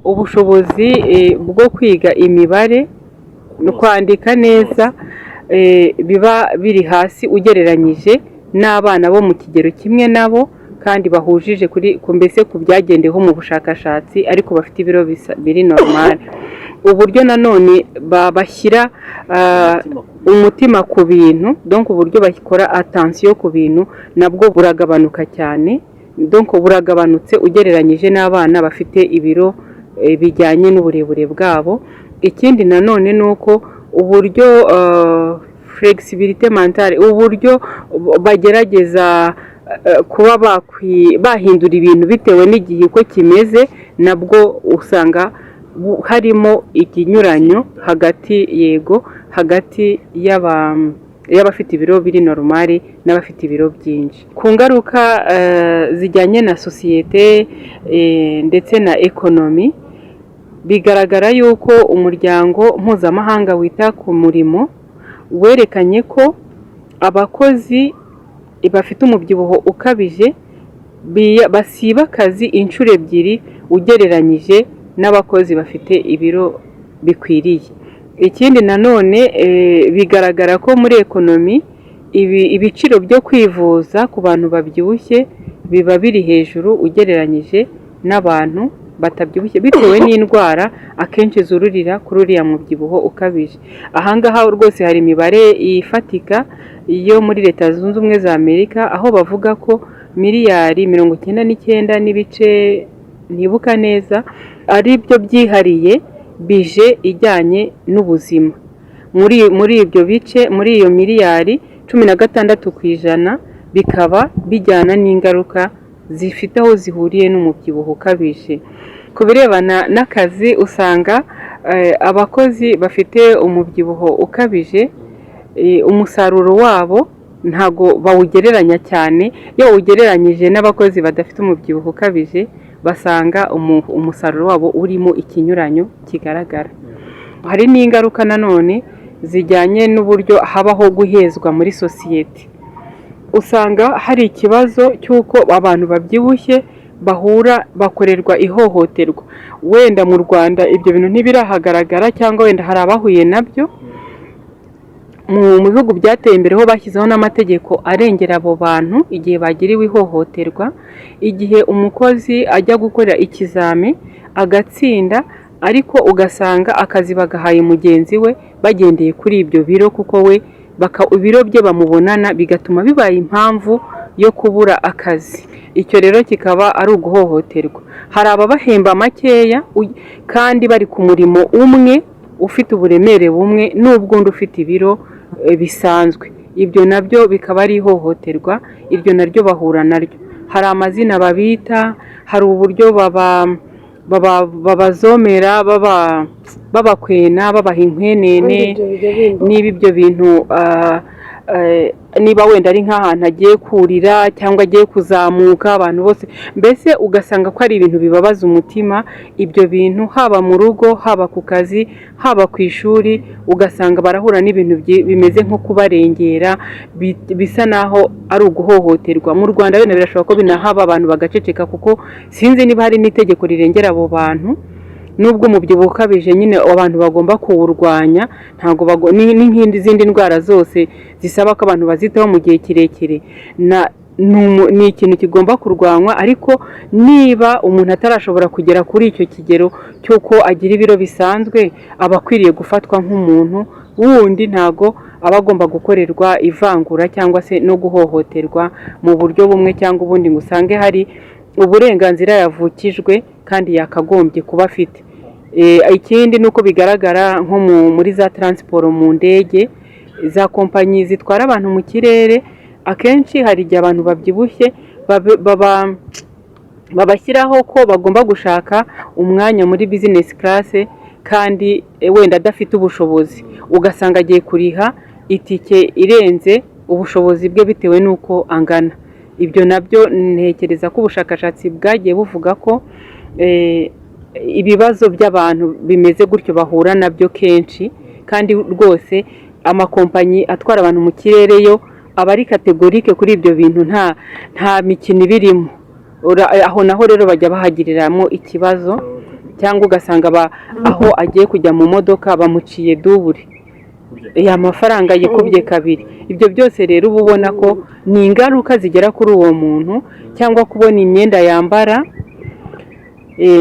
ubushobozi bwo kwiga imibare no kwandika neza biba biri hasi ugereranyije n'abana bo mu kigero kimwe nabo, kandi bahujije mbese ku byagendeho mu bushakashatsi, ariko bafite ibiro biri normal. Uburyo nanone bashyira umutima ku bintu, donc uburyo bakora attention ku bintu nabwo buragabanuka cyane, donc buragabanutse ugereranyije n'abana bafite ibiro bijyanye n'uburebure bwabo. Ikindi nanone ni uko uburyo flexibilité mentale, uburyo bagerageza kuba bahindura ibintu bitewe n'igihe uko kimeze, nabwo usanga harimo ikinyuranyo hagati y'abafite ibiro biri normali n'abafite ibiro byinshi. Ku ngaruka zijyanye na sosiyete ndetse na ekonomi, bigaragara yuko umuryango mpuzamahanga wita ku murimo werekanye ko abakozi bafite umubyibuho ukabije basiba akazi inshuro ebyiri ugereranyije n'abakozi bafite ibiro bikwiriye. Ikindi nanone bigaragara ko muri ekonomi ibiciro byo kwivuza ku bantu babyibushye biba biri hejuru ugereranyije n'abantu batabyibushye bitewe n'indwara akenshi zururira kuri uriya mubyibuho ukabije. Ahangaha rwose hari imibare ifatika yo muri Leta Zunze Ubumwe za Amerika aho bavuga ko miliyari 99 n'ibice ntibuka neza ari byo byihariye bije ijyanye n'ubuzima. Muri ibyo bice, muri iyo miliyari 16% bikaba bijyana n'ingaruka zifite aho zihuriye n'umubyibuho ukabije. Ku birebana n'akazi usanga abakozi bafite umubyibuho ukabije umusaruro wabo ntago bawugereranya cyane. Iyo ugereranyije n'abakozi badafite umubyibuho ukabije basanga umusaruro wabo urimo ikinyuranyo kigaragara. Hari n'ingaruka nanone zijyanye n'uburyo habaho guhezwa muri sosiyete. Usanga hari ikibazo cy'uko abantu babyibushye bakorerwa ihohoterwa. Wenda mu Rwanda ibyo bintu ntibirahagaragara cyangwa wenda hari abahuye nabyo. Mu bihugu byateye imbere ho bashyizeho n'amategeko arengera abo bantu igihe bagiriwe ihohoterwa. Igihe umukozi ajya gukora ikizami agatsinda ariko ugasanga akazi bagahaye mugenzi we bagendeye kuri ibyo biro kuko we ibiro bye bamubonana bigatuma bibaye impamvu yo kubura akazi. Icyo rero kikaba ari uguhohoterwa. Hari ababahemba makeya kandi bari ku murimo umwe ufite uburemere bumwe n'ubwundi ufite ibiro bisanzwe. Ibyo nabyo bikaba ari ihohoterwa, iryo naryo bahura naryo. Hari amazina babita, hari uburyo babazomera, babakwena, babaha inkwenene, niba ibyo bintu niba wenda ari nk'ahantu agiye kurira cyangwa agiye kuzamuka, abantu bose mbese ugasanga ko ari ibintu bibabaza umutima. Ibyo bintu haba mu rugo, haba ku kazi, haba ku ishuri, ugasanga barahura n'ibintu bimeze nko kubarengera, bisa naho ari uguhohoterwa. Mu Rwanda wenda birashoboka ko binahaba abantu bagaceceka kuko sinzi niba hari n'itegeko rirengera abo bantu. Nubwo umubyibuho ukabije nyine abantu bagomba kuwurwanya, ntago n'izindi ndwara zose zisaba ko abantu bazitaho mu gihe kirekire, ni ikintu kigomba kurwanywa. Ariko niba umuntu atarashobora kugera kuri icyo kigero cy'uko agira ibiro bisanzwe, aba akwiriye gufatwa nk'umuntu wundi, ntago aba agomba gukorerwa ivangura cyangwa se no guhohoterwa mu buryo bumwe cyangwa ubundi ngo usange hari uburenganzira yavukijwe kandi yakagombye kuba afite. Ikindi nuko bigaragara nko muri za transport, mu ndege, za kompanyi zitwara abantu mu kirere, akenshi hari igihe abantu babyibushye babashyiraho ko bagomba gushaka umwanya muri business class kandi wenda adafite ubushobozi, ugasanga agiye kuriha itike irenze ubushobozi bwe bitewe n'uko angana. Ibyo nabyo ntekereza ko ubushakashatsi bwagiye buvuga ko ibibazo by'abantu bimeze gutyo bahura nabyo kenshi, kandi rwose amakompanyi atwara abantu mu kirere yo aba ari kategorike kuri ibyo bintu, nta mikino ibirimo. Aho naho rero bajya bahagiriramo ikibazo, cyangwa ugasanga aho agiye kujya mu modoka bamuciye dubure, amafaranga yikubye kabiri. Ibyo byose rero uba ubona ko ni ingaruka zigera kuri uwo muntu, cyangwa kubona imyenda yambara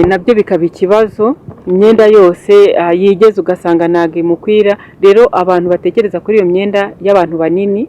nabyo bikaba ikibazo. Imyenda yose yigeze ugasanga ntabwo imukwira. Rero abantu batekereza kuri iyo myenda y'abantu banini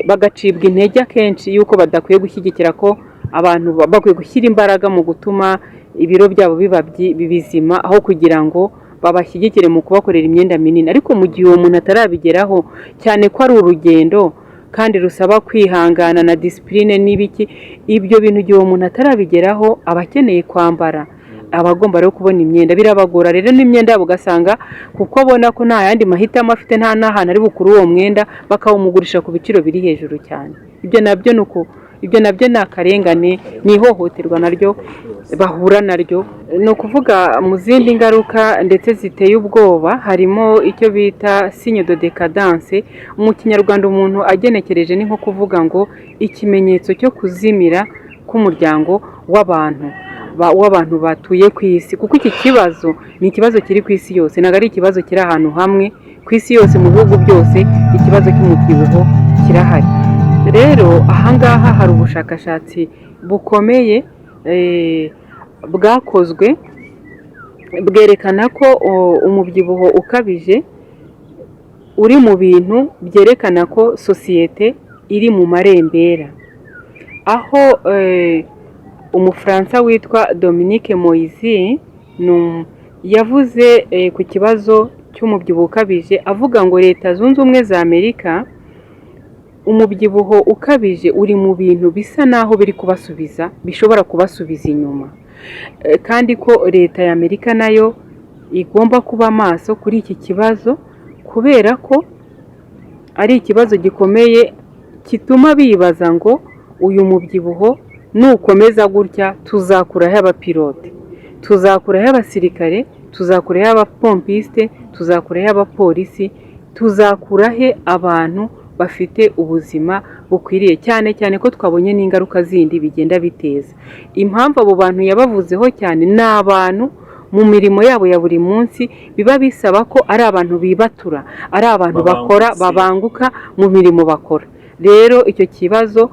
bagacibwa intege akenshi yuko badakwiye gushyigikira ko abantu bakwiye gushyira imbaraga mu gutuma ibiro byabo biba bizima, aho kugira ngo babashyigikire mu kubakorera imyenda minini. Ariko mu gihe uwo muntu atarabigeraho, cyane ko ari urugendo kandi rusaba kwihangana na discipline n'ibiki, ibyo bintu igihe uwo muntu atarabigeraho aba akeneye kwambara, aba agomba rero kubona imyenda. Birabagora rero n'imyenda yabo ugasanga kuko abona ko nta yandi mahitamo afite, nta n'ahantu ari bukuru uwo mwenda, bakawumugurisha ku biciro biri hejuru cyane. Ibyo nabyo ibyo nabyo ni akarengane, ni ihohoterwa naryo bahura naryo. Ni ukuvuga mu zindi ngaruka ndetse ziteye ubwoba harimo icyo bita signe de décadence. Mu kinyarwanda umuntu agenekereje ni nko kuvuga ngo ikimenyetso cyo kuzimira k'umuryango w'abantu batuye ku isi, kuko iki kibazo ni ikibazo kiri ku isi yose, ntabwo ari ikibazo kiri ahantu hamwe. Ku isi yose mu bihugu byose ikibazo cy'umubyibuho kirahari. Rero ahangaha hari ubushakashatsi bukomeye bwakozwe bwerekana ko umubyibuho ukabije uri mu bintu byerekana ko sosiyete iri mu marembera, aho umufaransa witwa Dominique Moïse yavuze ku kibazo cy'umubyibuho ukabije avuga ngo Leta Zunze Ubumwe za Amerika umubyibuho ukabije uri mu bintu bisa naho bishobora kubasubiza inyuma, kandi ko Leta ya Amerika nayo igomba kuba maso kuri iki kibazo, kubera ko ari ikibazo gikomeye kituma bibaza ngo uyu mubyibuho nukomeza gutya tuzakuraho abapilote, tuzakuraho abasirikare, tuzakuraho abapompiste, tuzakuraho abapolisi, tuzakuraho abantu bafite ubuzima bukwiriye, cyane cyane ko twabonye n'ingaruka zindi bigenda biteza. Impamvu abo bantu yabavuzeho cyane ni abantu mu mirimo yabo ya buri munsi biba bisaba ko ari abantu bibatura, ari abantu bakora babanguka mu mirimo bakora. Rero icyo kibazo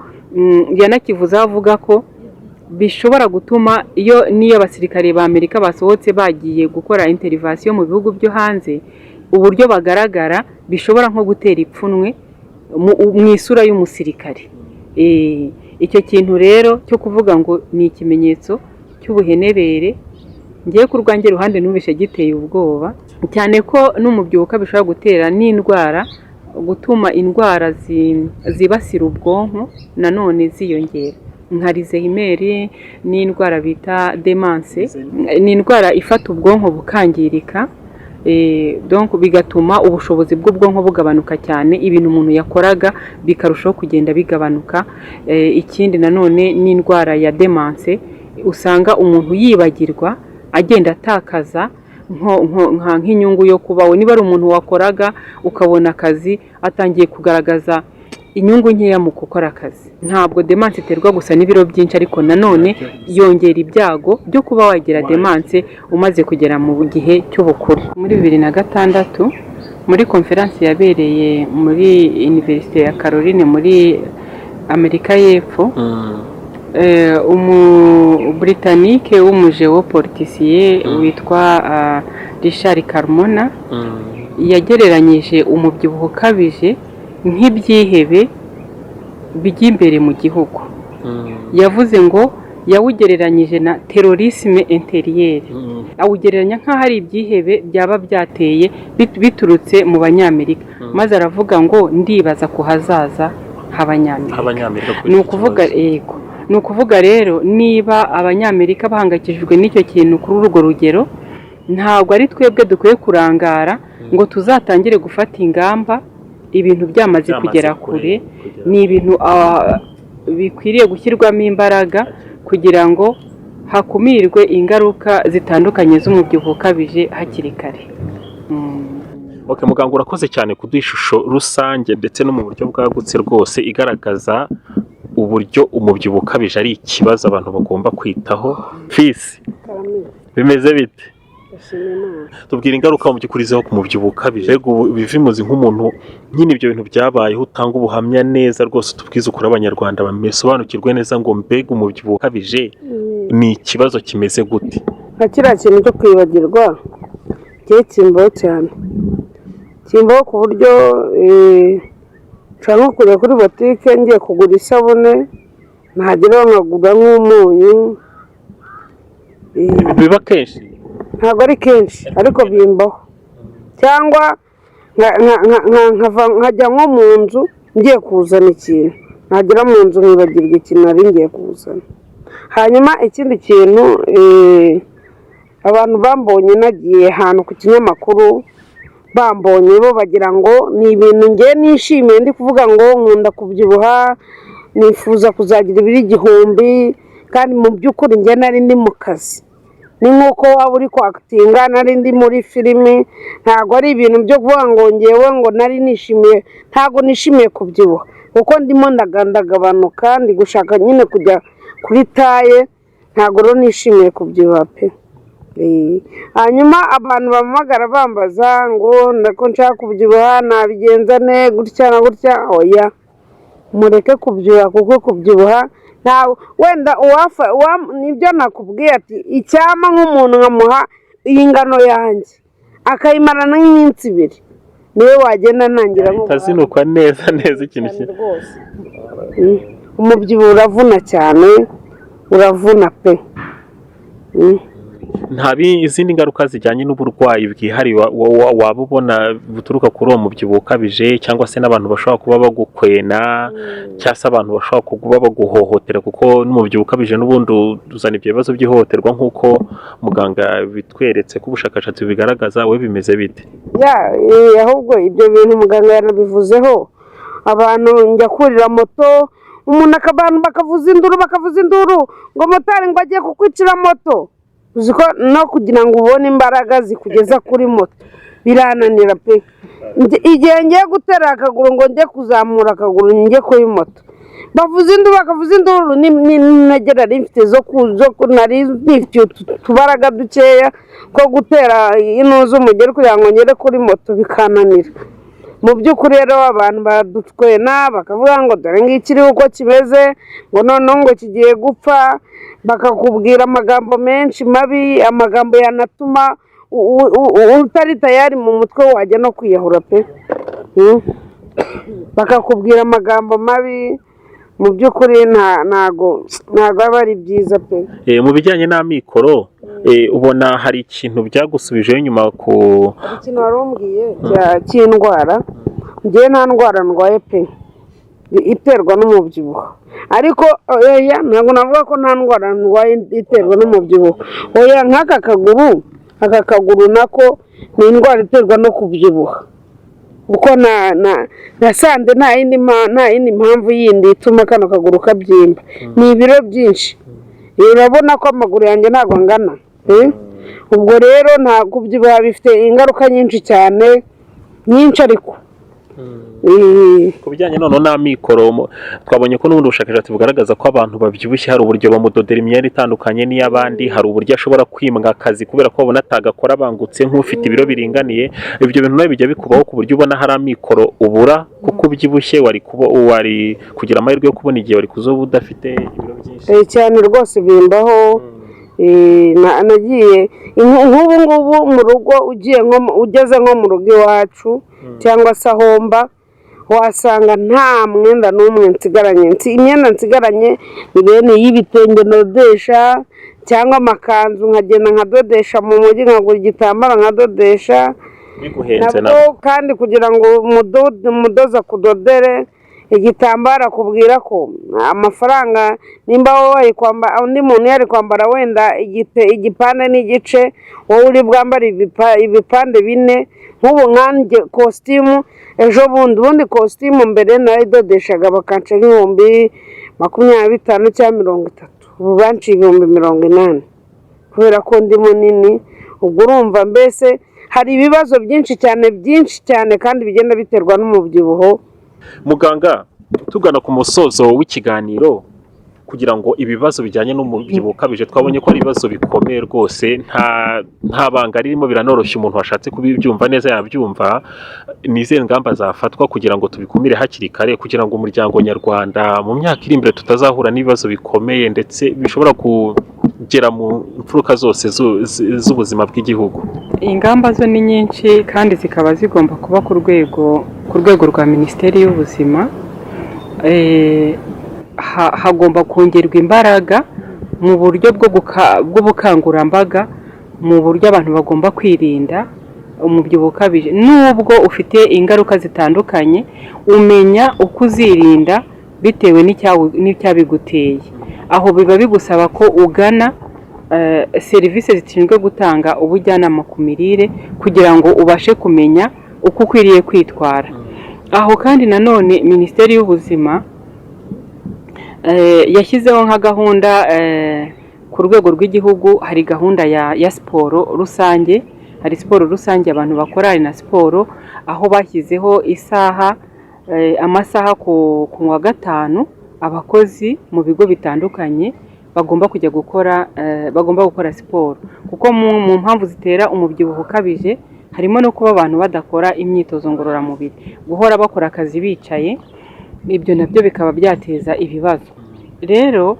yanakivuze avuga ko bishobora gutuma niyo abasirikare ba Amerika basohotse bagiye gukora intervention mu bihugu byo hanze, uburyo bagaragara bishobora nko gutera ipfunwe mu isura y'umusirikare. Icyo kintu rero cyo kuvuga ngo ni ikimenyetso cy'ubuhenebere, ngiye ku rwanjye ruhande numvishe giteye ubwoba cyane ko n'umubyibuho bishobora gutera n'indwara, gutuma indwara zibasira ubwonko nanone ziyongera nka Alzheimer, n'indwara bita demence, ni indwara ifata ubwonko bukangirika, donc bigatuma ubushobozi bw'ubwonko bugabanuka cyane, ibintu umuntu yakoraga bikarushaho kugenda bigabanuka. Ikindi nanone n'indwara ya demence, usanga umuntu yibagirwa agenda atakaza nk'inyungu yo kubaho. Niba ari umuntu wakoraga ukabona akazi atangiye kugaragaza inyungu nkeya mu gukora akazi. Ntabwo demence iterwa gusa n'ibiro byinshi, ariko nanone yongera ibyago byo kuba wagira demence umaze kugera mu gihe cy'ubukuru. Muri 2006 muri konferansi yabereye muri Universite ya Caroline muri Amerika y'Epfo, Britannique w'umugeopoliticier witwa Richard Carmona yagereranyije umubyibuho ukabije nk'ibyihebe by'imbere mu gihugu. Yavuze ngo yawugereranyije na terorisme intérieur, awugereranya nk'aho ari ibyihebe byaba byateye biturutse mu Banyamerika, maze aravuga ngo ndibaza ku hazaza h'Abanyamerika. Ni ukuvuga rero niba Abanyamerika bahangayikishijwe n'icyo kintu kuri urwo rugero, ntabwo ari twebwe dukwiye kurangara ngo tuzatangire gufata ingamba ibintu byamaze kugera kure. Ni ibintu bikwiriye gushyirwamo imbaraga kugira ngo hakumirwe ingaruka zitandukanye z'umubyibuho ukabije hakiri kare. Muganga, urakoze cyane kuduha ishusho rusange ndetse no mu buryo bwagutse rwose igaragaza uburyo umubyibuho ukabije ari ikibazo abantu bagomba kwitaho. Fisi, bimeze bite? Tubwira ingaruka mu by'ukuri ziho ku mubyibuho ukabije, bivimuzi nk'umuntu nyine ibyo bintu byabayeho, utanga ubuhamya neza rwose, tubwize ukuri Abanyarwanda basobanukirwe neza ngo mbega umubyibuho ukabije ni ikibazo kimeze gute. nka kiriya kintu cyo kwibagirwa kiba kimbaho cyane, kimbaho ku buryo nshobora nko kujya kuri botike ngiye kugura isabune, ntageraho nkagura nk'umunyu. Biba kenshi? Ntabwo ari kenshi ariko bimbaho, cyangwa nkajya nko mu nzu ngiye kuzana ikintu, nagera mu nzu nkibagirwa ikintu nari ngiye kuzana. Hanyuma ikindi kintu, abantu bambonye nagiye ahantu ku kinyamakuru, bambonye bo bagira ngo ni ibintu ngiye nishimiye, ndi kuvuga ngo nkunda kubyibuha, nifuza kuzagira ibiro 1000 kandi mu by'ukuri njye nari ndi mu kazi, ni nk'uko waba uri kwakitinga nari ndi muri filimi, ntabwo ari ibintu byo kuvuga ngo ngewe ngo nari nishimiye, ntabwo nishimiye kubyibuha kuko ndimo ndagabanuka, ndi gushaka nyine kujya kuri taye, ntabwo rero nishimiye kubyibuha pe. Hanyuma abantu bampamagara bambaza ngo ndako nshaka kubyibuha nabigenza ne gutya na gutya, oya mureke kubyibuha kuko kubyibuha wenda nibyo nakubwiye ati icyama nk'umuntu nkamuha iyi ngano yanjye akayimarana nk'iminsi 2 niwe wagenda ntangira tazinukwa neza ikintu rwose. Umubyibuho uravuna cyane, uravuna pe. nta izindi ngaruka zijyanye n'uburwayi bwihariye waba ubona buturuka kuri uwo mubyibuho ukabije, cyangwa se n'abantu bashobora kuba bagukwena cyangwa se abantu bashobora kuba baguhohotera, kuko n'umubyibuho ukabije n'ubundi uzana ibyo bibazo by'ihohoterwa nk'uko muganga bitweretse ko ubushakashatsi bigaragaza. we bimeze bite? Ahubwo ibyo bintu muganga yanabivuzeho, abantu njya kurira moto, umuntu abantu bakavuza induru ngo motari ngo agiye kukwicira moto, uziko no kugira ngo ubone imbaraga zikugeza kuri moto birananira pe. Igihe ngiye gutera akaguru ngo njye kuzamura akaguru njye kuri moto, bavuza induru n'inegera rifite zo nari nifite utubaraga dukeya ko gutera inuza umugeri kugira ngo ngere kuri moto bikananira. Mu by'ukuri rero abantu badutwena bakavuga ngo dore ngikiri uko kimeze, ngo noneho ngo kigiye gupfa, bakakubwira amagambo menshi mabi, amagambo yanatuma utari tayari mu mutwe wajya no kwiyahura pe. Bakakubwira amagambo mabi, mu by'ukuri ntago aba ari byiza pe. Mu bijyanye n'amikoro ubona hari ikintu byagusubijeho nyuma ku ikintu warumbwiye cy'indwara? Njye nta ndwara ndwaye pe iterwa n'umubyibuho, ariko ntabwo navuga ko nta ndwara ndwaye iterwa n'umubyibuho. Nk'aka kaguru nako ni indwara iterwa no kubyibuha, kuko nasanze nta yindi mpamvu yindi ituma kano kaguru kabyimba, ni ibiro byinshi. Urabona ko amaguru yanjye ntabwo angana. Ubwo rero nta kubyibuha bifite ingaruka nyinshi cyane, nyinshi ariko ku bijyanye noneho n'amikoro, twabonye ko n'ubundi bushakashatsi bugaragaza ko abantu babyibushye hari uburyo bamudodera imyenda itandukanye n'iy'abandi, hari uburyo ashobora kwimwa akazi kubera ko babona atagakora bangutse nk'ufite ibiro biringaniye. Ibyo bintu nawe bijya bikubaho ku buryo ubona hari amikoro ubura kuko ubyibushye wari kugira amahirwe yo kubona igihe wari kuzoba udafite ibiro byinshi? Cyane rwose bimbaho. Nagiye nk'ubu ngubu mu rugo ugeze nko mu rugo iwacu cyangwa se aho mba, wasanga nta mwenda n'umwe nsigaranye. Imyenda nsigaranye ni bene y'ibitenge nodesha cyangwa amakanzu, nkagenda nkadodesha mu mujyi, nkagura igitambaro nkadodesha nabwo, kandi kugira ngo umudoza kudodere igitambaro akubwira ko amafaranga, nimba wowe undi muntu yari kwambara wenda igipande n'igice, wowe uri bwambare ibipande 4. Nk'ubu nkanjye kositimu ejo bundi kositimu mbere narayidodeshaga bakanca nk'ibihumbi 25 cyangwa 30, ubu banciye ibihumbi 80 kubera ko ndi munini. Ubwo urumva mbese hari ibibazo byinshi cyane kandi bigenda biterwa n'umubyibuho. Muganga, tugana ku musozo w'ikiganiro, kugira ngo ibibazo bijyanye n'umubyibuho ukabije, twabonye ko ari ibibazo bikomeye rwose, nta banga ririmo, biranoroshye umuntu washatse kubibyumva neza yabyumva. Ni izihe ngamba zafatwa kugira ngo tubikumire hakiri kare, kugira ngo umuryango nyarwanda mu myaka iri imbere tutazahura n'ibibazo bikomeye ndetse bishobora kugera mu mfuruka zose z'ubuzima bw'igihugu? Ingamba zo ni nyinshi kandi zikaba zigomba kuba ku rwego rwa Minisiteri y'Ubuzima. Hagomba kongerwa imbaraga mu buryo bw'ubukangurambaga, mu buryo abantu bagomba kwirinda umubyibuho ukabije. Nubwo ufite ingaruka zitandukanye, umenya uko uzirinda bitewe n'icyabiguteye. Aho biba bigusaba ko ugana serivisi zishinzwe gutanga ubujyanama ku mirire kugira ngo ubashe kumenya uko ukwiriye kwitwara. Aho kandi nanone Minisiteri y'Ubuzima yashyizeho nka gahunda ku rwego rw'igihugu. Hari gahunda ya siporo rusange, hari siporo rusange abantu bakora, hari na siporo aho bashyizeho amasaha ku wa gatanu abakozi mu bigo bitandukanye bagomba kujya gukora siporo, kuko mu mpamvu zitera umubyibuho ukabije harimo no kuba abantu badakora imyitozo ngororamubiri, guhora bakora akazi bicaye, ibyo nabyo bikaba byateza ibibazo. Rero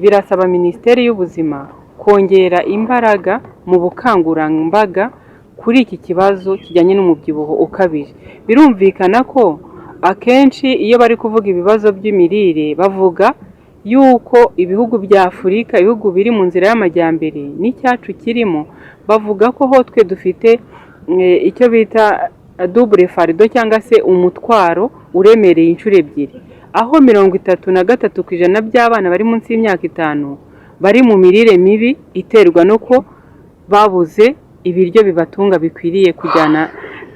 birasaba Minisiteri y'Ubuzima kongera imbaraga mu bukangurambaga kuri iki kibazo kijyanye n'umubyibuho ukabije. Birumvikana ko akenshi iyo bari kuvuga ibibazo by'imirire bavuga yuko ibihugu bya Afurika, ibihugu biri mu nzira y'amajyambere n'icyacu kirimo, bavuga ko ho twe dufite icyo bita double fardo cyangwa se umutwaro uremereye inshuro ebyiri, aho 33% by'abana bari munsi y'imyaka 5 bari mu mirire mibi iterwa no ko babuze ibiryo bibatunga bikwiriye kujyana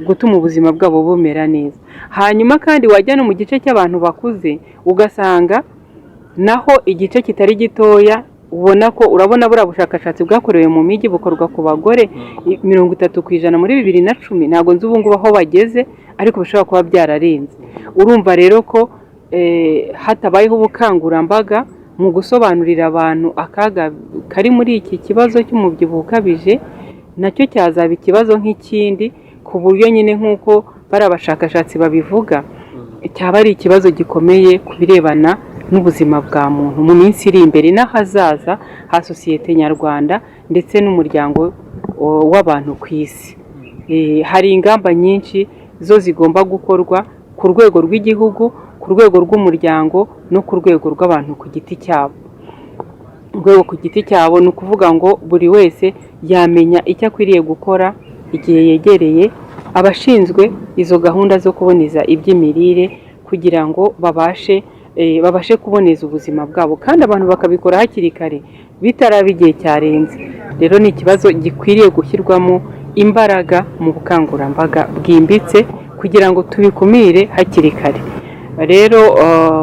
gutuma ubuzima bwabo bumera neza. Hanyuma kandi wajya no mu gice cy'abantu bakuze ugasanga naho igice kitari gitoya, urabona buriya bushakashatsi bwakorewe mu mijyi bukorwa ku bagore 30% muri 2010, ntabwo nzi ubu ngubu aho bageze, ariko bishobora kuba byararenze. Urumva rero ko hatabayeho ubukangurambaga mu gusobanurira abantu akaga kari muri iki kibazo cy'umubyibuho ukabije, nacyo cyazaba ikibazo nk'ikindi, ku buryo nyine nk'uko bari abashakashatsi babivuga, cyaba ari ikibazo gikomeye ku birebana n'ubuzima bwa muntu mu minsi iri imbere n'ahazaza ha sosiyete nyarwanda ndetse n'umuryango w'abantu ku isi. Hari ingamba nyinshi zo zigomba gukorwa ku rwego rw'igihugu, ku rwego rw'umuryango no ku rwego rw'abantu ku giti cyabo. Urwego ku giti cyabo ni ukuvuga ngo buri wese yamenya icyo akwiriye gukora igihe yegereye abashinzwe izo gahunda zo kuboneza iby'imirire, kugira ngo babashe kuboneza ubuzima bwabo, kandi abantu bakabikora hakiri kare bitaraba igihe cyarenze. Rero ni ikibazo gikwiriye gushyirwamo imbaraga mu bukangurambaga bwimbitse kugira ngo tubikumire hakiri kare. Rero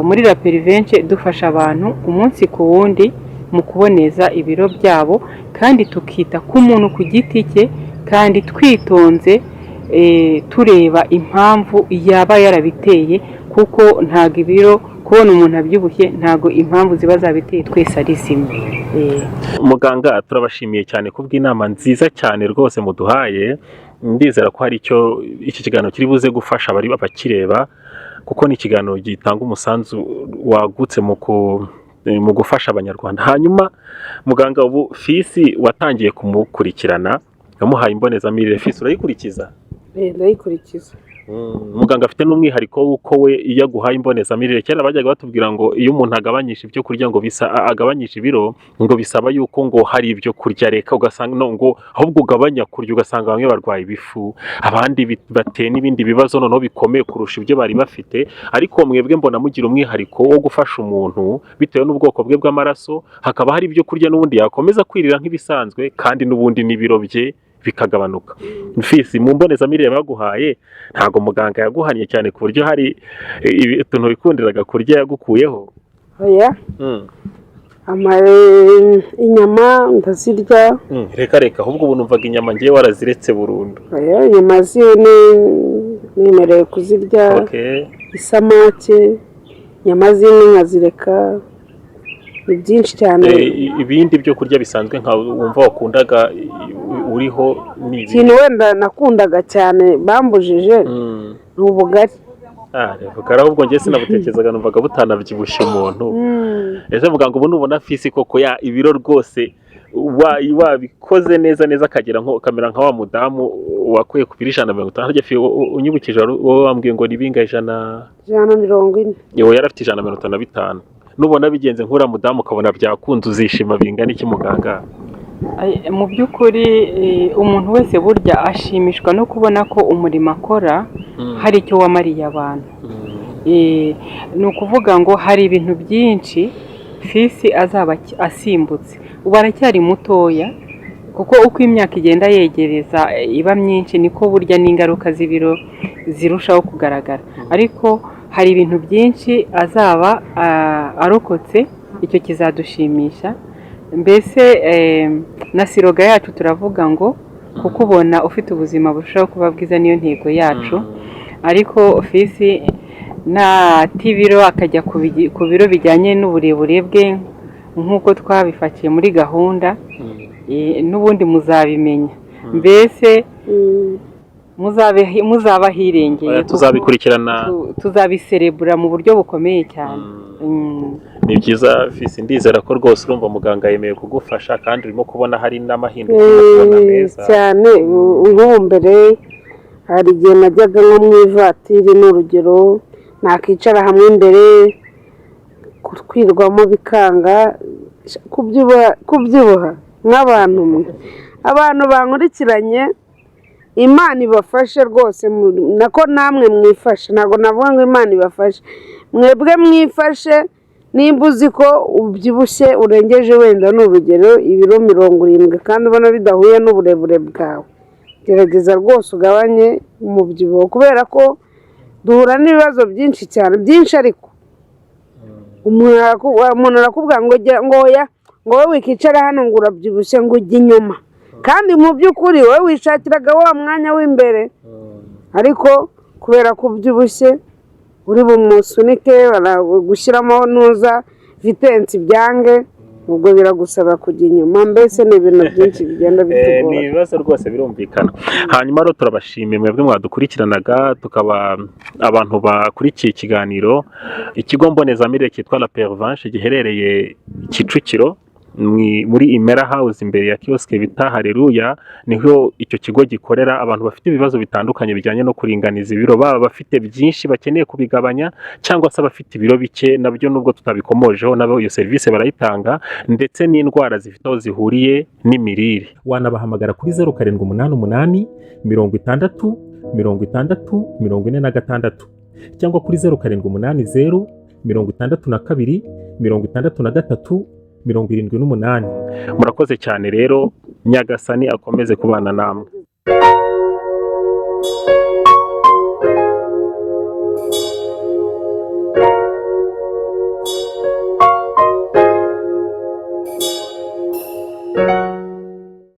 muri La Perivenche dufasha abantu umunsi ku wundi mu kuboneza ibiro byabo, kandi tukita ku muntu ku giti cye, kandi twitonze tureba impamvu yaba yarabiteye, kuko ntago ibiro kubona umuntu abyibushye ntago impamvu ziba zabiteye twese ari zimwe. Muganga, turabashimiye cyane kubw'inama nziza cyane rwose muduhaye. Ndizera ko hari icyo iki kiganiro kiri buze gufasha abari bakireba, kuko ni ikiganiro gitanga umusanzu wagutse mu gufasha abanyarwanda. Hanyuma muganga, ubu Fisi watangiye kumukurikirana, yamuhaye imbonezamirire. Fisi urayikurikiza? Ndayikurikiza. Muganga afite n'umwihariko w'uko we iyo aguhaye imbonezamirire, kera bajyaga batubwira ngo iyo umuntu agabanyisha ibyo kurya ngo agabanyisha ibiro, ngo bisaba yuko ngo hari ibyo kurya reka, ugasanga ngo ahubwo ugabanya kurya, ugasanga bamwe barwaye ibifu, abandi bateye n'ibindi bibazo noneho bikomeye kurusha ibyo bari bafite. Ariko mwebwe mbona mugira umwihariko wo gufasha umuntu bitewe n'ubwoko bwe bw'amaraso, hakaba hari ibyo kurya n'ubundi yakomeza kwirira nk'ibisanzwe, kandi n'ubundi n'ibiro bye bikagabanuka. Fisi, mu mbonezamirire baguhaye ntago muganga yaguhanye cyane ku buryo hari utuntu wikundiraga kurya yagukuyeho? Oya. Inyama ndazirya. Reka ahubwo ubu numvaga inyama ngiye waraziretse burundu. Oya, inyama ziwe nemerewe kuzirya. Okay. Isamake, inyama z'inka nkazireka. Ni byinshi cyane. Ibindi byo kurya bisanzwe nka wumva wakundaga uriho ni ikintu wenda nakundaga cyane bambujije ni ubugari. Ubugari ahubwo njye sinabutekerezaga, numvaga butanabyibushye umuntu. Ese muganga, ubu nubona Fisi koko ibiro rwose wabikoze neza akagera kamera nka wa mudamu wakuye ku biro 150. Harya Fisi unyibukije wowe wambwiye ngo ni binga 140? Yewe yarafite 155. Nubona bigenze nk'ura mudamu ukabona byakunze, uzishima bingana iki muganga? Mu by'ukuri umuntu wese burya ashimishwa no kubona ko umurimo akora hari icyo wamariye abantu. Ni ukuvuga ngo hari ibintu byinshi Fisi azaba asimbutse. Ubu aracyari mutoya, kuko uko imyaka igenda yegereza iba myinshi niko burya n'ingaruka z'ibiro zirushaho kugaragara. Ariko hari ibintu byinshi azaba arokotse, icyo kizadushimisha. Mbese na siroga yacu turavuga ngo kukubona ufite ubuzima burushaho kuba bwiza niyo ntego yacu, ariko ofisi nata ibiro akajya ku biro bijyanye n'uburebure bwe nk'uko twabifatiye muri gahunda, n'ubundi muzabimenya, mbese muzaba hirengeye, tuzabikurikirana, tuzabiserebura mu buryo bukomeye cyane. Ni byiza Fisi, ndizera ko rwose urumva muganga yemeye kugufasha kandi urimo kubona hari n'amahinduka meza cyane. Nk'ubu mbere hari igihe najyaga nko mu ivatiri, n'urugero nakicara hamwe imbere kutwirwamo bikanga, kubyibuha nk'abantu abantu bankurikiranye, Imana ibafashe rwose, nako namwe mwifashe, ntabwo navuga ngo Imana ibafashe, mwebwe mwifashe. Nimba uzi ko ubyibushye urengeje wenda n'urugero ibiro 70 kandi ubona bidahuye n'uburebure bwawe, gerageza rwose ugabanye umubyibuho, kubera ko duhura n'ibibazo byinshi cyane, byinshi. Ariko umuntu arakubwira ngo wowe wikicara hano ngo urabyibushye ngo ujye inyuma, kandi mu by'ukuri wowe wishakiraga wa mwanya w'imbere, ariko kubera ko ubyibushye uri bumusunike gushyiramo ntuza vitensi byange, ubwo biragusaba kujya inyuma. Mbese ni ibintu byinshi bigenda bitugora. Ni ibibazo rwose birumvikana. Hanyuma rero turabashimiye mwebwe mwadukurikiranaga, tukaba abantu bakurikiye ikiganiro. Ikigo mbonezamirire cyitwa La Pervenche giherereye Kicukiro muri Imera House imbere ya kioske bita Haleluya, niho icyo kigo gikorera. Abantu bafite ibibazo bitandukanye bijyanye no kuringaniza ibiro, baba bafite byinshi bakeneye kubigabanya cyangwa se abafite ibiro bike, nabyo nubwo tutabikomojeho nabo iyo serivisi barayitanga, ndetse n'indwara zifite aho zihuriye n'imirire. Wanabahamagara kuri 0788 60 60 46 cyangwa kuri 0780 62 63 78. Murakoze cyane rero, Nyagasani akomeze kubana namwe.